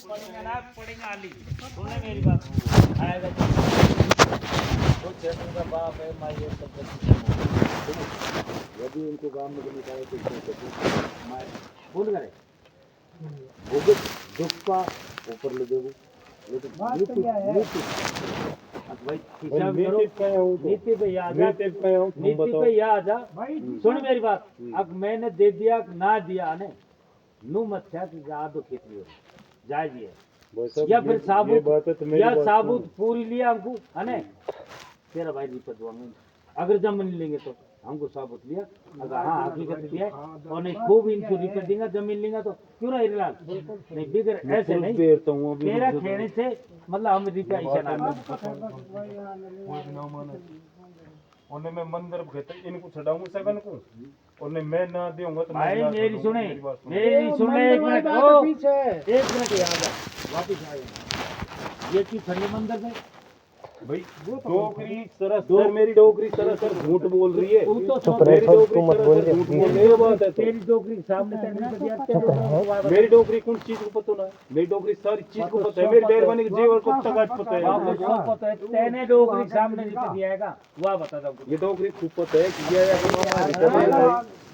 पड़ेगा ना पड़ेगा आली सुनने मेरी बात आएगा तो चैनल का बाप है माई ये सब यदि इनको काम में निकाले तो मैं भूल करे वो दुख का ऊपर ले देगो लेकिन नीति पे याद आ सुन मेरी बात अब मैंने दे दिया ना दिया ने नू मत क्या कि दो खेती जायज है या फिर साबुत पूरी लिया हमको है तेरा भाई रिपत अगर जमीन लेंगे तो हमको साबुत लिया अगर हाँ हकीकत दिया और नहीं खूब इनको रिपत देंगे जमीन लेंगे तो क्यों ना हिरलाल नहीं बिगर ऐसे नहीं तेरा खेने से मतलब हम रिपा इशा ना उन्हें मैं मंदिर कहते इनको छड़ाऊंगा सगन को उन्हें मैं ना दूंगा तो भाई मेरी सुने एक मिनट याद है वापिस आए ये चीज खड़ी मंदिर में भाई डोगरी सरासर मेरी डोगरी सरासर झूठ बोल रही है मेरी डोगरी सरासर झूठ बोल रही है बात है तेरी डोगरी सामने मेरी डोगरी कौन चीज को पता ना मेरी डोगरी सारी चीज को पता है मेरी डेरवानी के जीवन को तक आज पता है तेने डोगरी सामने लिख दियाएगा वह बता दो ये डोगरी खूब पता है कि ये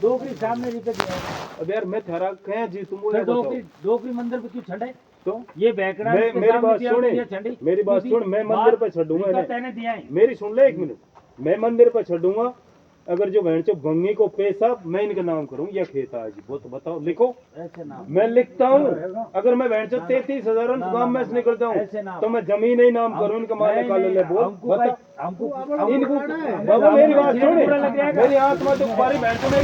डोगरी सामने लिख दियाएगा अब यार मैं थारा कह जी तुम डोगरी मंदिर पे क्यों छड़े तो ये बैकग्राउंड मेरी बात सुन मैं मंदिर पे छड़ूंगा मेरी सुन ले 1 मिनट मैं मंदिर पे छड़ूंगा अगर जो भैंचो भंगी को पैसा मैं इनका नाम करूं या खेत आज वो तो बताओ लिखो ऐसे नाम मैं लिखता हूं अगर मैं भैंचो 33,000 गांव में से निकलता हूं तो मैं जमीन ही नाम करूं इनका माल निकाल ले बोल हमको इनको बाबा मेरी बात सुन मेरी आत्मा तो बारी भैंचो में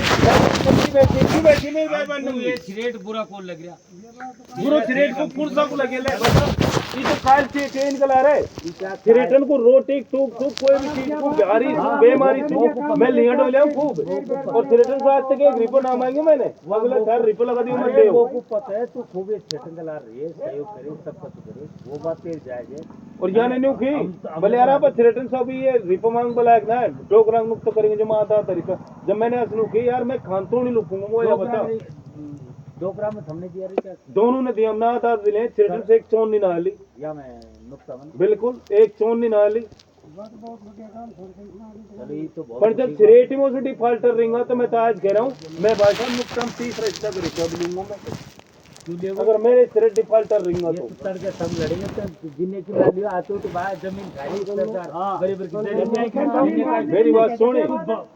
बैठी नहीं ये सिगरेट बुरा कौन लग रहा बुरा सिगरेट को कुर्सा को लगे ले ये तो काल से चेन कला रहे सिगरेटन को रोटी टूक कोई भी चीज को बिहारी बेमारी मैं लिया डोले खूब और सिगरेटन से आज तक एक रिपो नाम आएंगे मैंने अगले घर रिपो लगा दी मैं दे वो को पता है तू खूब सिगरेटन कला रही है सहयोग करे सब कुछ करे वो बात तेरी जायज है और यानी न्यू की भले यार आप सिगरेटन सब ये रिपो मांग बुलाए ना डोक रंग मुक्त करेंगे जो माता तरीका जब मैंने असनु की यार मैं खानतो नहीं लुकूंगा वो या बता डोकरा में हमने दिया रही क्या दोनों ने दिया ना था दिले सिगरेटन से एक चोन नहीं नाली या मैं नुक्ता मन बिल्कुल एक चोन नहीं नाली तो पर जब सिगरेट मोसिटी फाल्टर रिंगा तो मैं तो आज कह रहा हूँ मैं भाई साहब नुकसान 30 रिश्ता कर रिकॉर्ड लूंगा मैं अगर मेरे सिगरेट डिफॉल्टर रिंगा तो तड़के सब लड़ेंगे तो जिन्हें की लाली आते हो तो बाहर जमीन खाली बराबर की मेरी बात सुने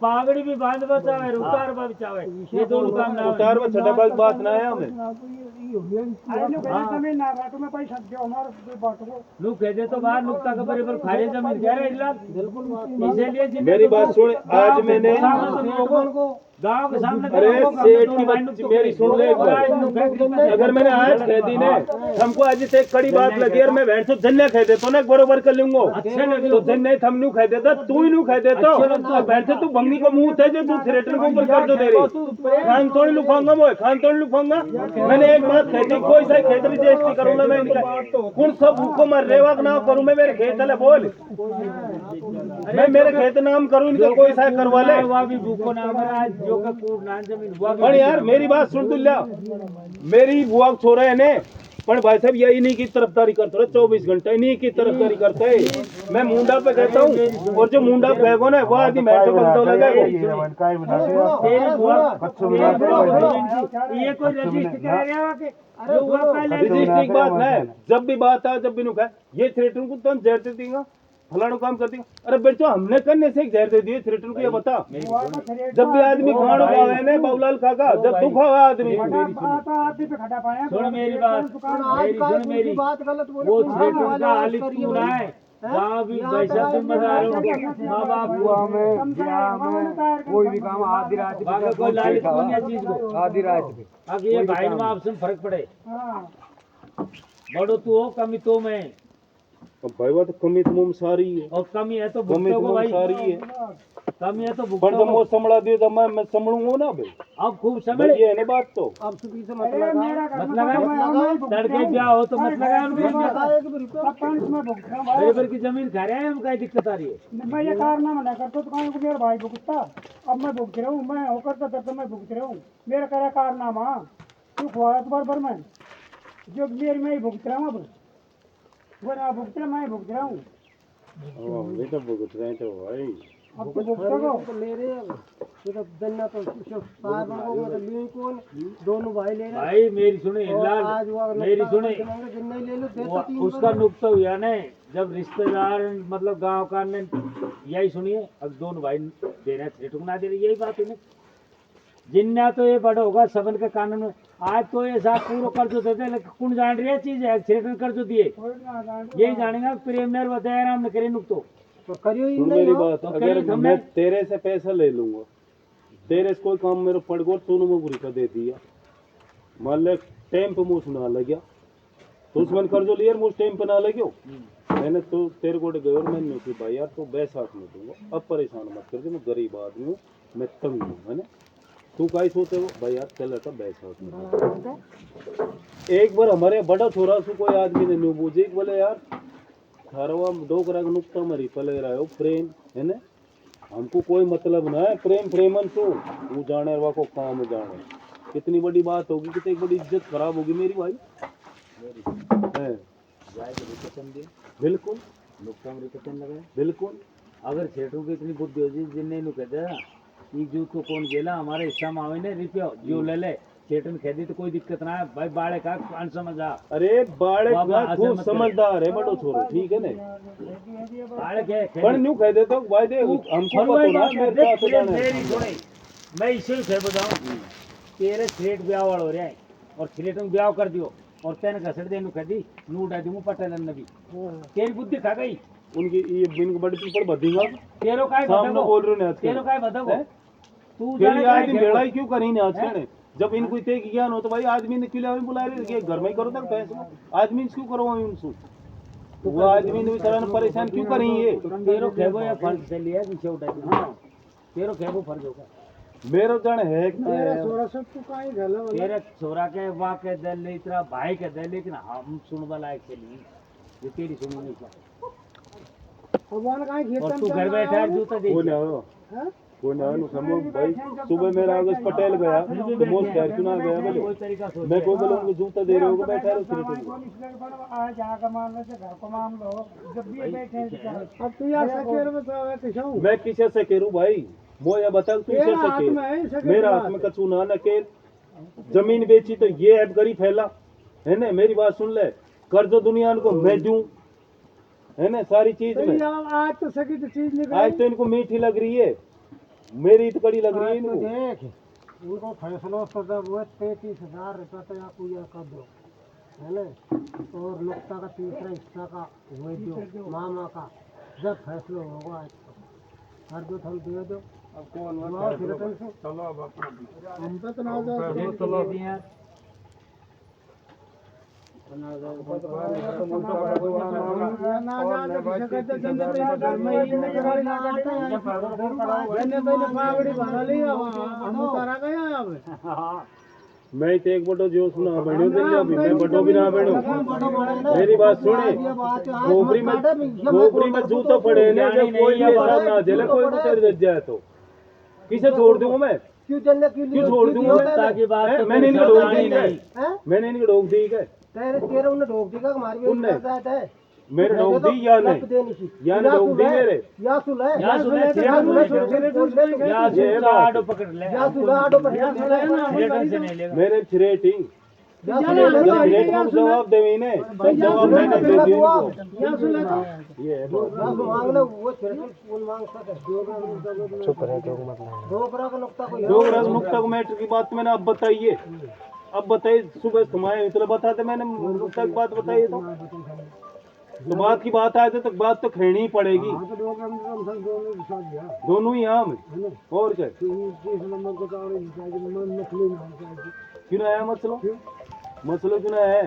पागड़ी भी बांध बचावे उतार बचावे ये दोनों काम ना उतार में छठा बात ना है हमें लोग कहते तो बाहर नुकता का बराबर खाली जमीन कह रहे इसलिए मेरी बात सुने आज मैंने गाँव के सामने अरे सेठ की बात मेरी सुन ले एक बार अगर मैंने आज कह दी ने हमको आज से एक कड़ी बात लगी और मैं भैंस धन्य कह देता ना बरोबर कर लूंगा तो धन्य हम न्यू कह देता तू ही न्यू कह देता भैंस तू भंगी को मुंह थे जो तू थिएटर को ऊपर कर दो दे रही खान थोड़ी लुफाऊंगा मैं खान थोड़ी लुफाऊंगा मैंने एक बात कह दी कोई सा खेत रजिस्ट्री करूंगा मैं इनका कौन सब हुक्म मर रेवा नाम करूं मैं मेरे खेत ले बोल मैं मेरे खेत नाम करूं इनका कोई सा करवा ले भूखो नाम पर यार मेरी बात सुन तू लिया मेरी बुआ छोरा है ने पर भाई साहब ये इन्हीं की तरफदारी करता है 24 घंटे इन्हीं की तरफदारी करता है मैं मुंडा पे कहता हूँ और जो मुंडा फेंको ना वो आदमी मैं तो बनता लगेगा ये कोई रजिस्ट्री की बात है जब भी बात है जब भी नुका ये थिएटर को तुम जहर दे देंगे फलाना काम कर देंगे अरे बेटो हमने करने से एक जहर दे दिए थिएटर को ये बता जब भी आदमी खाना खावे ने बाबूलाल काका जब दुख हुआ आदमी सुन मेरी बात वो थिएटर का हालित क्यों ना है भी पैसा तुम बता रहे हो माँ बाप कोई भी काम आधी रात कोई लालित नहीं है चीज को आधी रात अब ये भाई में आपसे फर्क पड़े बड़ो तू हो कमी तो मैं भाई वो तो कमी तो सारी है और कमी है तो कमी तो भाई सारी है कमी है तो पर जब वो संभला दिए तो मैं संभलूंगा ना भाई अब खूब संभले ये है ना बात तो अब सुबह से मत लगा तड़के ब्याह हो तो मत लगाए बराबर की जमीन खा रहे हैं हम क्या दिक्कत आ रही है मैं ये कारनामा नहीं करता तो कहीं को मेरा भाई भुगतता अब मैं भुगत रहा हूँ मैं हो करता तो मैं भुगत रहा हूँ मेरा करा कारनामा तू खुआया तो बार मैं जो मेरे में ही भुगत रहा हूँ अब वो ना भुगत रहा मैं भुगत रहा हूँ ये तो भुगत रहे तो भाई अब तो भुगतोगे तो ले रहे हैं तो देना तो साहब को मतलब लिए कौन दोनों भाई ले रहे भाई मेरी सुने और लाल आज वो मेरी सुने जिन्ना ले लो दे वो- तो तीन उसका नुकता हुआ ने जब रिश्तेदार मतलब गांव का ने यही सुनिए अब दोनों भाई दे रहे थे टुकना दे रहे यही बात है ना जिन्ना तो ये बड़ा होगा सबन के कानून में आज तो ये साहब पूरा कर्ज देते लेकिन कौन जान रही है चीज है थिएटर कर्ज दिए कोई ना जान यही जानेगा प्रेमनर बताया राम ने करे नुकतो तो करियो ही सुन नहीं मेरी हो। बात तो अगर कहीं मैं तेरे से पैसा ले लूंगा तेरे से कोई काम मेरे पड़ गो तूने मुझे का दे दिया मान ले टाइम पे मुझ ना लग गया तो उसमें कर्जो लिया मुझ टाइम पे ना लगे मैंने तो तेरे को गए मैंने कि भाई यार तो बैसाख में दूंगा अब परेशान मत कर मैं गरीब आदमी हूँ मैं तंग हूँ है ना तू काई सोते हो भाई यार चल था बैसाख में एक बार हमारे बड़ा छोरा से कोई आदमी ने न्यू बूझे बोले यार थारवा डोकरा का नुकता मरी पले रहा हो प्रेम है ना हमको कोई मतलब ना है प्रेम प्रेमन तो तू जाने वा को काम जाने कितनी बड़ी बात होगी कितनी बड़ी इज्जत खराब होगी मेरी भाई है जाए तो रिकशन दे बिल्कुल नुकसान रिकशन लगाए बिल्कुल अगर सेठों की इतनी बुद्धि होती जिन्ने नु कहते हैं ई जूत को कौन गेला हमारे हिस्सा में आवे ने रुपया जो ले ले सेठन खेती तो कोई दिक्कत ना है भाई बाड़े का कौन समझ आ अरे बाड़े बाबा, का ऐसे खूब मत समझदार है बड़ो छोरो ठीक है ना बाड़े के पर न्यू कह देते हो भाई दे हमको पता ना मेरे पास तो जाना है। मेरी सुने मैं इसे ही बताऊं तेरे सेठ ब्याह वाला हो रहा है और सेठ ब्याह कर दियो और तेन घसड़ दे नु कदी नू उड़ा दूं पटेल नबी तेरी बुद्धि खा गई उनकी ये बिन बड़ी पीपल बदीगा तेरो काय सामने बताओ बोल रहे हो तेरो काय बताओ हैं? तू फिर जाने ये काय आदमी खेलो। लड़ाई क्यों करी ना आज ने जब इनको इतने की ज्ञान हो तो भाई आदमी ने क्यों बुला रहे ये घर में ही करो तक फैसला आदमी क्यों करो उनसे वो आदमी ने बेचारा ने परेशान क्यों करी ये तेरो खेबो या फर्ज से लिया पीछे उठा दी हां तेरो खेबो फर्ज होगा मेरा जन है कि ना तेरा है? सोरा सब तू काहे गला तेरे छोरा के वा के दे ले तेरा भाई के दे लेकिन हम सुनवा लायक से नहीं ये तेरी सुनी नहीं पा भगवान काहे खेत और तू घर बैठा है जूता दे वो ना हो हैं वो ना हो समझो भाई सुबह मेरा अगस्त पटेल गया तो मोस्ट खैर चुना गया बोले कोई तरीका सोच मैं कोई बोले उनको जूता दे रहे हो बैठा रहो फिर कौन इसलिए पर आज जहाँ का मान लो घर को मान लो जब भी बैठे हैं बेचारे। अब तू यार सकेर में तो है किसा हूँ मैं किसे से करूं भाई वो ये बता तू किसे तेरा से हाथ में है, के सके मेरा की हाथ बात में कछु ना न के जमीन बेची तो ये ऐप गरीब फैला है ना मेरी बात सुन ले कर्ज दुनिया को मैं दूं है ना सारी चीज तो में यार आज तो सकी तो चीज निकल आज तो इनको मीठी लग रही है मेरी तो कड़ी लग रही है आज तो इनको देख उनको फैसला सदा हुआ 33,000 रुपया तो या पूजा कर दो है ना और नुकता का तीसरा हिस्सा का हुए दो मामा का जब फैसला होगा आज तो हर दो हम दे दो अब कौन चलो अब हम तो ना जाओ ना जा तो सकते जंदे पे घर में ही नहीं गाड़ी ना आते हैं जंदे पे पागड़ी बना ली हम उतारा गया अब मैं तो एक बटो जो सुना बड़ो दिन अभी मैं बटो भी ना बड़ो मेरी बात सुने खोपड़ी में जूतो पड़े ने जब कोई भी साथ ना झेले कोई भी तेरे दे जाए तो किसे छोड़ दूं मैं क्यों चलने क्यों छोड़ दूं मैं ताकि बात तो मैंने इनको रोक दी है हैं मैंने इनको रोक दी है तेरे तेरे उन्हें रोक देगा हमारी भी उनने? बात है मेरे रोक दी या नहीं या नहीं रोक दी मेरे या सुले या सुले या सुले आडो पकड़ ले या सुले आडो पर थिएटर से नहीं लेगा मेरे रेटिंग या रेट को जवाब देवी ने तो जवाब मैंने दे दिया इनको ये है बात। मांग लो वो चिरकुल कौन मांग सकता है चुप रहे तो मतलब दो ग्रह का नुकता को दो ग्रास मुक्ता को मैटर की बात मैंने अब बताइए अब बताइए सुबह तुम्हारे इतना बताते मैंने मुक्ता की बात बताइए तो बात की बात आए तो बात तो खेनी ही पड़ेगी दोनों ही यहाँ में और क्या क्यों आया मसलो मसलो क्यों है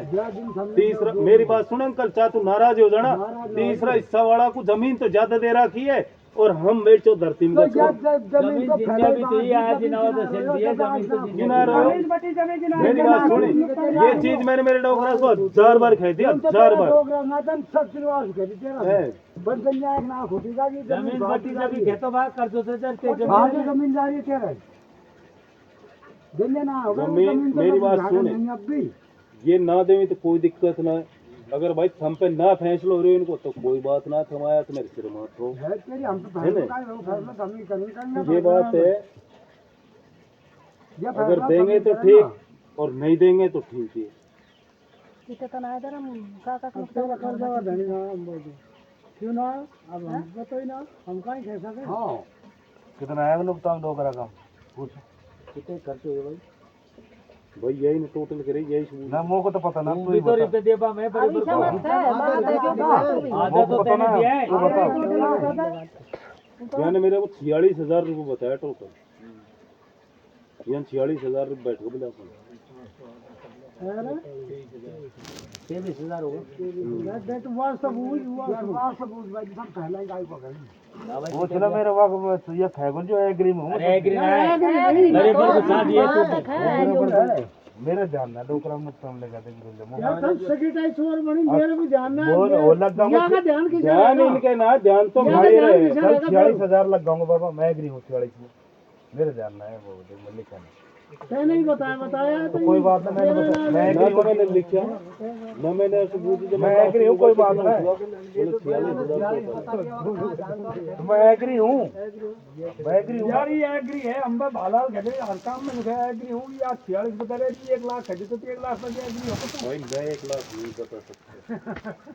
तीसरा मेरी बात सुने अंकल चाह तू नाराज हो जाना तीसरा हिस्सा वाला को जमीन तो ज्यादा दे रखी है और हम बेचो धरती में जमीन जिंदा भी थी आज नवा तो सेल दिया जमीन तो गिना रहे हो मेरी बात सुनी ये चीज मैंने मेरे डॉक्टर को 1000 बार कह दिया 1000 बार है। जमीन बटी जब खेतों बाहर कर दो तो चलते जमीन जा रही है तेरा ना होगा जमीन मेरी बात सुने ये ना देवी तो कोई दिक्कत ना है। अगर भाई हम पे ना फैसला हो रहे हो इनको तो कोई बात ना, थमाया तो मेरे सिर मत हो, है ना? ये बात है, अगर देंगे तो ठीक और नहीं देंगे तो ठीक है। क्यों ना, अब हमको तो ही ना, हम कहीं कह सके। हाँ कितना आया नुकसान डोकरा का पूछ कितने खर्च हुए भाई? भाई यही ना टोटल करे यही सबूत ना, मोको तो पता ना, तू भी तो रुपए देबा मैं बराबर आधा तो तूने दिया है। तू बता मैंने मेरे को 46,000 रुपये बताया टोटल, यहाँ 46,000 रुपये बैठ के बोला 23,000 होगा। वो चला मेरा वाक ये खैगुन जो एग्री में हूँ, अरे एग्री ना है, मेरे पर बता दिया तू। मेरा जानना डोकरा नुकसान लगा देंगे यार सब सेक्रेटरी चोर बनी, मेरे भी जानना है। वो लग यहाँ का ध्यान किसे ध्यान रहेगा? इनके ना, ध्यान तो यहाँ मेरे ध्यान रहे। किसे कल रहेगा? 46,000 लग जाऊंगा बाबा, मैं एग्री हूँ 46 में, मेरे जानना है वो मैं लिखा नहीं। तै नहीं बताया तो कोई बात नहीं, मैंने बताया मैं एग्री हूँ, मैंने लिखा ना, मैंने मैं एग्री हूँ, कोई बात नहीं, मैं एग्री हूँ, मैं एग्री हूँ यार ये एग्री है, हम भाला कहते हैं हर काम में लिखा एग्री हूँ। यार 46 बता रहे कि 1 लाख है तो 1 लाख पर एग्री हो तो भाई मैं 1 लाख नहीं बता सकता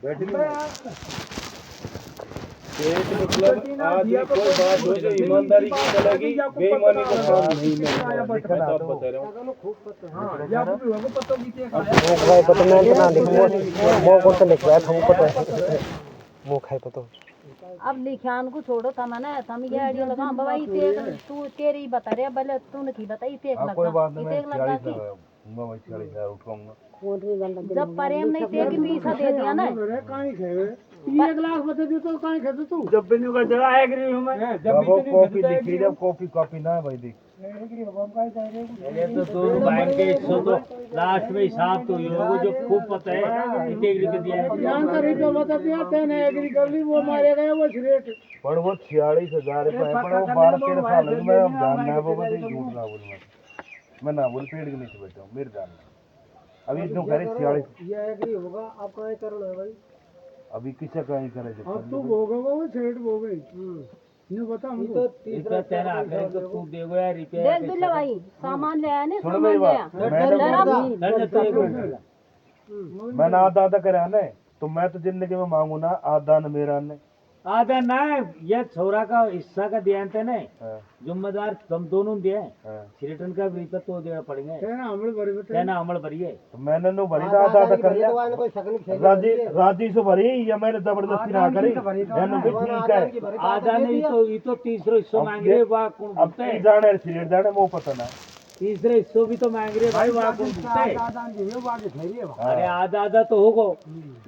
बैठ मतलब आज ये कोई बात हो जो ईमानदारी की चलेगी, बेईमानी का काम नहीं मैं बता रहा हूँ। हां या भी होगा पता भी के भाई पता मैं इतना लिख मो को तो लिखवाया हमको तो मो खाए पता। अब लिखान को छोड़ो था मैंने हम ये आइडिया लगा बाबा इते तू तेरी बता रहे भले तूने की बताई इते लगा कोई बात नहीं, इते लगा की मैं 46,000 उठाऊंगा। जब प्रेम नहीं थे कि पैसा दे दिया ना रे काई खेवे 1 लाख बता दे तो काई खेते तू जब भी नहीं का जगह एग्री हूं मैं। जब भी तो कॉपी लिखी जब कॉपी ना है भाई देख एग्री हो हम काई कह रहे ये तो दोनों बैंक के हिस्सों तो लास्ट में हिसाब तो ये होगा जो खूब पता है इंटीग्रिटी पे दिया है। जानकारी तो बता दिया तेने एग्री कर ली, वो मारे गए वो रेट पर वो 46,000 रुपए है, पर वो 12-13 साल है, मैं अब जानना है वो बता झूठ ना बोल, मैं ना बोल पेड़ के नीचे बैठा हूँ, मेरे जानना अभी तो करे 46 ये एग्री होगा। आप काई करना है भाई? अभी किसे कहीं करे अब तू भोगोगा वो सेठ भोगे। न्यू बता हमको इसका तेरा आगे तो खूब देखो यार रिपेयर देख बिल्ला भाई सामान ले आया ने सुनो सामान मेरी ले बात, आया दर्द तो एक मिनट मैंने आधा करा ने तो मैं तो जिंदगी में मांगू ना आधा न मेरा ने आधा ना ये छोरा का हिस्सा का दिया थे ना हाँ, जिम्मेदार हम दोनों दिए हाँ। रिटर्न का भी तो देना पड़ेगा तेना हमले भरी बता तेना अमल भरिए तो मैंने नो भरी था आधा कर लिया राजी से भरी या मैंने जबरदस्ती ना करी यानी भी ठीक है। आधा नहीं तो ये तो तीसरा हिस्सा मांग रहे वाह कौन अब भुगते है? जाने सिलेट जाने वो पता ना तीसरे हिस्सों भी तो मांग रहे भाई वाह कौन भुगते है? अरे आधा आधा तो होगा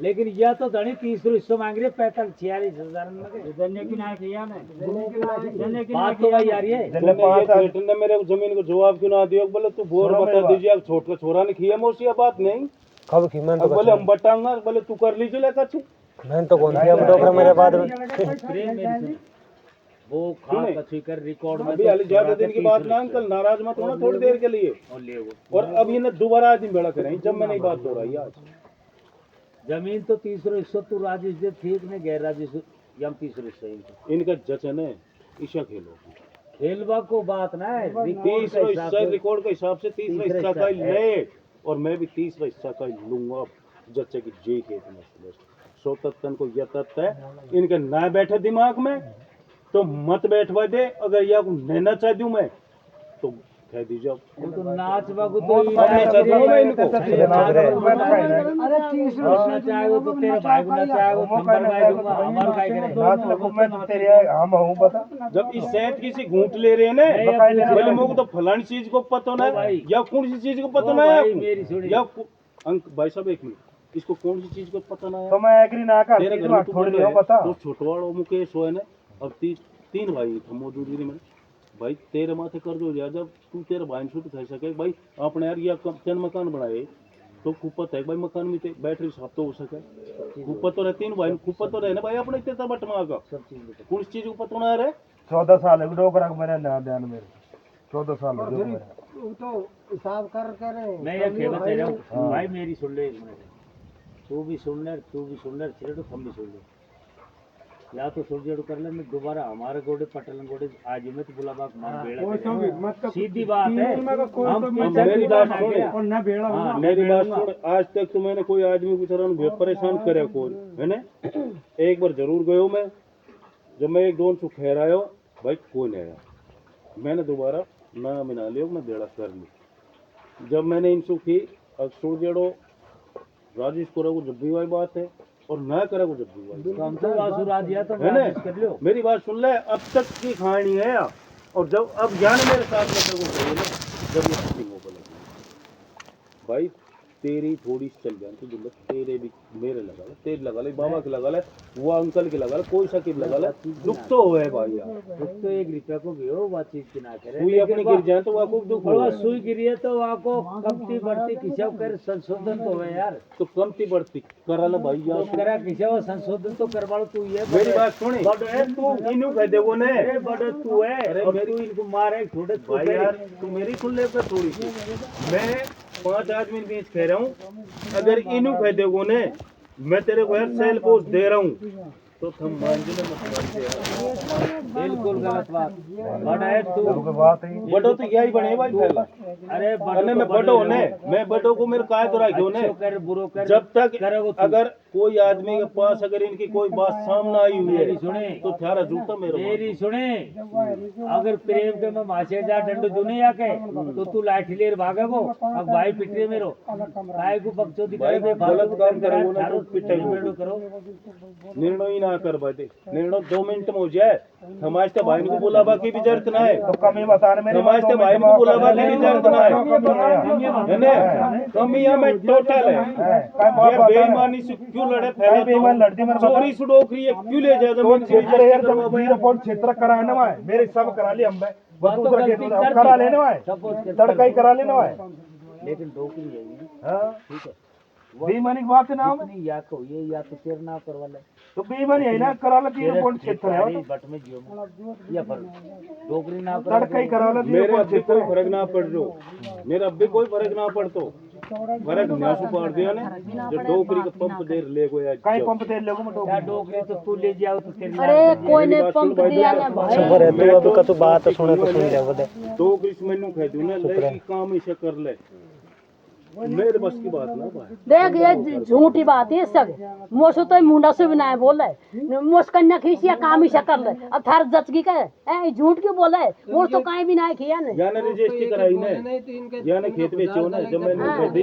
लेकिन यह तो धनी तीसरे हिस्सा मांग रहे 45-46,000 बात तो भाई यार ये ने मेरे जमीन को जवाब क्यों ना दिया, बोले तू बोर बता दीजिए छोट का छोरा ने किया मोसी बात नहीं कब की मैं तो बोले हम बटाऊंगा, बोले तू कर लीजिए लेकर छू मैं तो कौन दिया डोकरा मेरे बाद में प्रेम मेरी सुन। वो खा कची कर रिकॉर्ड में अभी हाल ज्यादा दिन की बात ना अंकल नाराज मत होना थोड़ी देर के लिए, और ले वो और अब ये ना दोबारा आज दिन बेड़ा करें जब मैं नहीं बात हो रही आज जमीन तो तीसरा हिस्सा तू राजेश दे ठीक ने गैर राजेश या तीसरा हिस्सा इनको इनका जचन है ईशा खेलो खेलवा को बात ना है तीसरा हिस्सा रिकॉर्ड के हिसाब से तीसरा हिस्सा का ही ले और मैं भी तीसरा हिस्सा का ही लूंगा जच्चे की जे खेत में सो तत्न को यह तत्व है इनके ना बैठे दिमाग में तो मत बैठवा दे, अगर या नैना चाह दूं मैं तो कह दीजिए वो तो नाच बागु तो मैं चाह दूंगा मैं इनको अरे 30 ना चाहे वो तो तेरे भाई को ना चाहे वो थंबर भाई दूंगा हमार काय करे नाच लगो मैं तो तेरे हम हूं बता जब इस सेहत किसी घूंट ले रहे ने बोले मुझे तो फलानी चीज को पता ना है या कौन सी चीज को पता ना है मेरी सुनी या अंक भाई साहब एक मिनट इसको कौन सी चीज को पता ना है तो मैं एग्री ना कर तेरे घर में थोड़ी नहीं बता तो छोटवाड़ो मुकेश होए ने अब 3 भाई थे मौजूदगी में भाई तेरे माथे कर दो यार जब तू तेरे भाई छूट थे सके भाई अपने यार या चंद मकान बनाए तो कुपत है भाई मकान में बैटरी साफ तो हो सके कुपत तो रहे 3 भाई कुपत तो रहे ना भाई अपने इतना बटमा का सब चीज कौन चीज को पता ना रहे 14 साल है डोकरा को मेरे ना ध्यान मेरे 14 साल है वो तो हिसाब कर रहे मैं ये कहना चाह रहा हूँ भाई, मेरी सुन ले एक मिनट, तू भी सुन ले, छिरे तो हम भी सुन ले। या तो सुरजेड़ू कर ले, मैं दोबारा हमारे गोडे पटलन गोडे आज में तो बुला बाप मान बेड़ा, सीधी बात है। हम मेरी बात सुन, और ना बेड़ा हाँ, मेरी बात सुन, आज तक तो मैंने कोई आदमी की तरह परेशान करे कोई है ना। एक बार जरूर गयो मैं, जब मैं एक दोन सु ठहरायो भाई कोई नहीं आया, मैंने दोबारा ना मिला लियो, मैं बेड़ा कर ली। जब मैंने इनसु की सुर जेड़ो राजेश को जब भी वही बात है और ना करे को जब भी वही हम तो आसुरा दिया तो है ना। कर लो। मेरी बात सुन ले, अब तक की कहानी है यार, और जब अब ज्ञान मेरे साथ में को चाहिए ना, जब ये फिटिंग हो लगी भाई तेरी थोड़ी चल गया तो मतलब तेरे भी मेरे लगा ले, तेरे लगा ले, बाबा के लगा ले, वो अंकल के लगा ले, कोई सा के लगा ले, दुख तो हुए भाई यार। दुख तो एक रुपया को भी हो, बात चीज की ना करे। सुई अपनी गिर जाए तो आपको दुख और हो, सुई गिरी है तो आपको कमती बढ़ती किसी कर संशोधन तो है यार, तो कमती बढ़ती करा ले भाई यार। तो करा किसी संशोधन तो करवाओ तू। ये मेरी बात सुनी, तू इनू कह दे वो ने, अरे बड़े तू है, अरे और मेरी- तू इनको मारे छोटे भाई यार तू मेरी सुन ले कर थोड़ी सी, मैं 5 आदमी के बीच कह रहा हूँ, अगर इनू कह देगो ने मैं तेरे को यार सेल पोस्ट दे रहा हूँ तो तुम मान जी बिल्कुल गलत बात। बड़ा है तू, बड़ो तो यही बने भाई पहला। अरे अने मैं बड़ो ने, मैं बड़ो को मेरे काय तो रखो ने, अच्छो कर बुरो कर, जब तक करोगे तू। अगर कोई आदमी के पास अगर इनकी कोई बात सामने आई हुई मेरी है सुने, तो थारा जूता मेरे मेरी सुने, अगर प्रेम के में मासे जा डंडो दुने आके तो तू लाठी लेर भागेगो। अब भाई पिटरे मेरो काय को बकचोदी करे, भाई गलत काम करो ना तो पिटे निर्णय करो। निर्णय ही ना कर बाटे, निर्णय 2 मिनट में हो जाए। समाजते भाई को बुलावा की भी जरूरत ना है, तो कमी बताने मेरे समाजते भाई को बुलावा की भी जरूरत ना है ना। कमियां में टोटल है, ये बेईमानी से क्यों लड़े फैले, बेईमान लड़ती में चोरी सुडोकरी है क्यों ले जाए जमीन क्षेत्र यार, जब 0 क्षेत्र कराने में मेरे सब करा ली, हम दूसरा के करा लेने में तड़का ही करा लेने में, लेकिन डोकरी है ये, हां ठीक है। बेईमानी की बात है ना, नहीं या तो ये या तो तेरे ना करवा ले, तो बेईमानी है ना, करा ला 0 क्षेत्र है बट में जियो में या पर डोकरी ना तड़का ही करा ला। मेरे अब भी कोई फर्क ना पड़ रो, मेरा अब भी कोई फर्क ना पड़तो, फर्क न्यास पड़ दिया ने जो डोकरी का पंप देर ले गो यार, काई पंप देर ले गो मैं क्या डोकरी तो तू ले जाओ तो तेरे अरे कोई ने पंप दिया ना भाई। सुपर है तू अब का तो बात सुने तो सुन ले बदे डोकरी से मैनू कह दूं ना ले की काम इसे कर ले, मेरे बस की बात ना भाई। देख ये झूठी बात है सब, मोसो तो मुंडा से बनाए बोला है, मोस कन्या खींचिया काम ही कर ले, अब थार जचगी का है झूठ क्यों बोला है, वो तो काई भी ना किया ने, याने रजिस्ट्री कराई ने, याने खेत बेचो ना, जब मैंने कह दी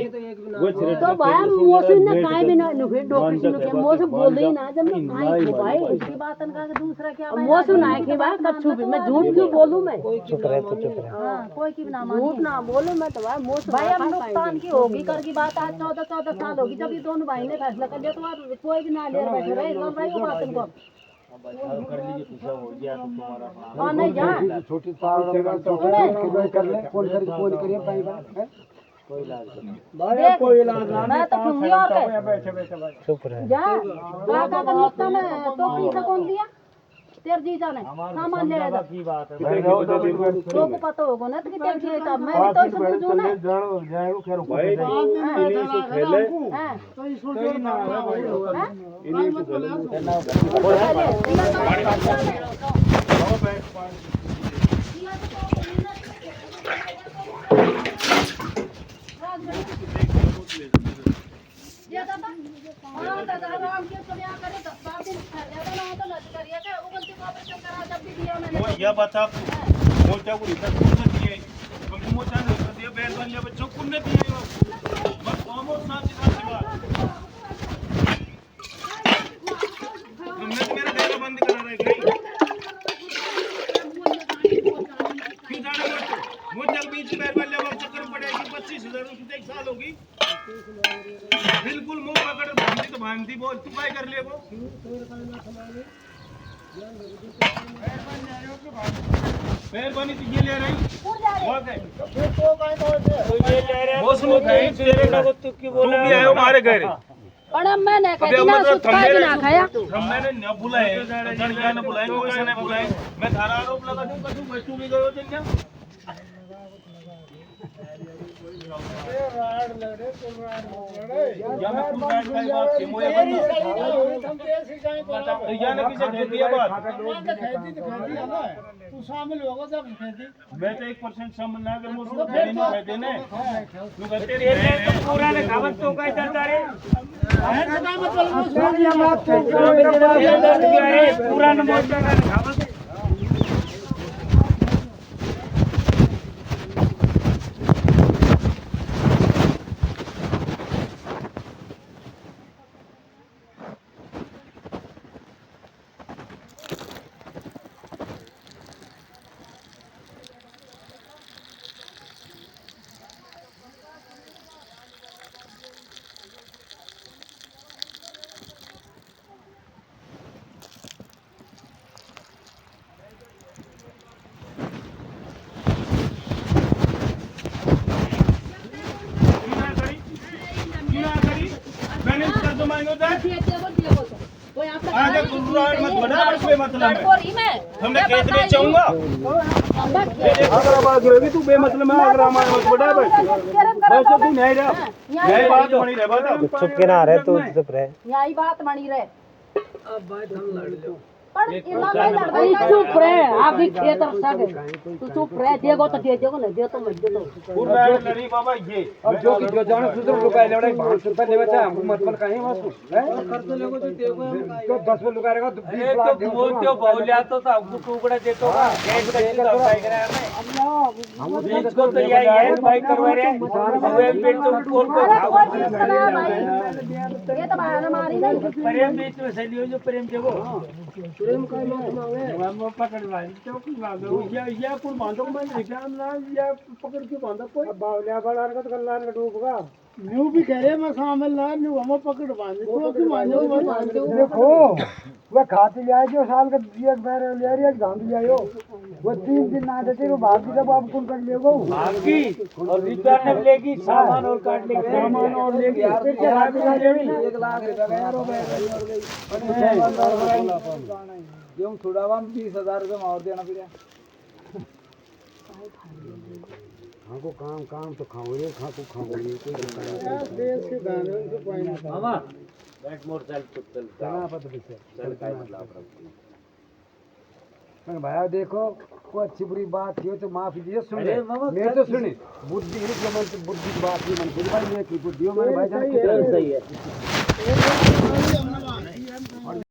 वो छिरे तो भाई मोसो ने काई भी ना नुखे डोकरी से के मोसो बोल ही ना, जब मैं काई की भाई इसकी बात का दूसरा क्या मोसो ना के भाई कछु भी मैं झूठ क्यों बोलूं, मैं चुप रहे तो चुप रहे। हां कोई की भी ना मान, झूठ ना बोलूं मैं तो भाई मोसो भाई अब नुकसान की होगी कर की बात आज 14 साल होगी जब ये दोनों भाई ने फैसला कर लिया, तो आप कोई भी ना ले बैठे रहे लोग भाई को बात को कर लीजिए पीछा हो गया तो तुम्हारा हां नहीं जा छोटी पावर कर ले, फोन करिए भाई कोई इलाज नहीं। भाई कोई इलाज ना, मैं तो घूमी और के बैठे बैठे भाई चुप रहे। जा काका का नुकसान है तो पैसा कौन दिया, तेरे जीजा ने सामान ले आया की बात है तो को पता होगा ना तो कि तेरे जीजा मैं भी तो समझू ना भाई इन्हीं से खेले, हां तो इस सुरजेड़ ना है भाई, इन्हीं से खेले। ये दादा हां दादा आराम से तो क्या करे 10 दिन ज्यादा ना हो तो लग करिए के उगलती को ऑपरेशन करा जब भी दिया मैंने वो यह बता मोचा को इतना कौन दिए, क्योंकि मोचा ने दिए बैल वाले बच्चों को ने दिए, बस कॉमो साथ बात तुमने तो मेरे डेरा बंद करा रहे कहीं क्यों जाने मोचा के बीच बैल वाले वो चक्कर पड़ेगी 25,000 रुपए एक साल होगी, बिल्कुल मुंह पकड़ भांती तो भांती बोल तू काय कर ले वो मेहरबानी तो ये ले रही और गए वो सुनो भाई तेरे का तू क्यों बोला, तू भी आयो हमारे घर पण मैंने कहीं ना कुछ खाया ना खाया, हम मैंने न बुलाए जड़िया ने बुलाए कोई से ने बुलाए, मैं थारा आरोप लगा दूं कदू तू भी गयो दिन राड लड़े तो राड लड़े या मैं खुद बैठ गई बात के मोए तेरी साली ना होई हम तेरे सिखाई पड़ा तो या ने किसे कह दिया बात तो खेती है ना तू शामिल होगा जब खेती मैं तो 1% शामिल ना अगर मुझे नहीं कह देने तू कहते रे तो पूरा ने खावत तो काय डरता रे ऐसा का मतलब पूरा न मोच का खावत मैंने कर दो मांगो तो आगे गुरुवार मत बना बस बेमतलब है हमने खेत में चाहूंगा अगर बात होगी तू बेमतलब है अगर हमारे मत बड़ा बस तो तू नहीं रहा यही बात बनी रहे बता चुप के ना रहे तू चुप रहे यही बात बनी रहे अब बात हम लड़ लो पर इतना नहीं लड़ता चुप रहे आप भी खेत सग तू चुप रहे देगो तो दे देगो नहीं दे तो मत दे तो पूरा लड़ी बाबा ये अब जो कि जो जाने सुधर लुकाए लेवड़े 500 रुपए लेवे चाहे हमको मत पर कहीं वास्तु है खर्च लेगो तो देखो तो 10 में लुकाएगा तो 20 लाख तो बोलते बोलिया तो हमको टुकड़ा देतो का गैस का चीज भाई करा हम बीच को तो यही है भाई करवा रहे वे पेट तो कोल को ये तो बहाना मारी नहीं प्रेम बीच में सलियो जो प्रेम देखो प्रेम का मत मांगे हम पकड़वाए चौकी मांगो या पुर बांधो मैं निकाल ना या पकड़ के बांधा कोई बावलिया बड़ा का तो कल्ला ने डूबगा न्यू भी कह रहे मैं शामिल ना न्यू हम पकड़ बांधे तो कि मानो मत देखो वो खाते ले आए जो साल का एक बार ले रही है गांधी ले आयो वो 3 दिन ना देते वो भाग की जब आप कौन कर लेगो भागी और रिटर्न में लेगी सामान और काट लेगी सामान और लेगी फिर क्या हाथ में लेगी 1 लाख रुपए का यार गेहूं छुड़ावा 20,000 रुपए और देना फिर हमको काम तो खाओ ये खा को खाओ ये कोई देश के दाने से पानी मामा बैठ मोर चल चल चला पता पीछे चल काय मतलब मैं भाई देखो कोई अच्छी बुरी बात थी तो माफी दीजिए सुन अरे ले मामा, मेरे तो सुनी बुद्धि है कि मन बुद्धि की बात नहीं मन बुद्धि भाई ये की बुद्धि हो मेरे भाई जान सही है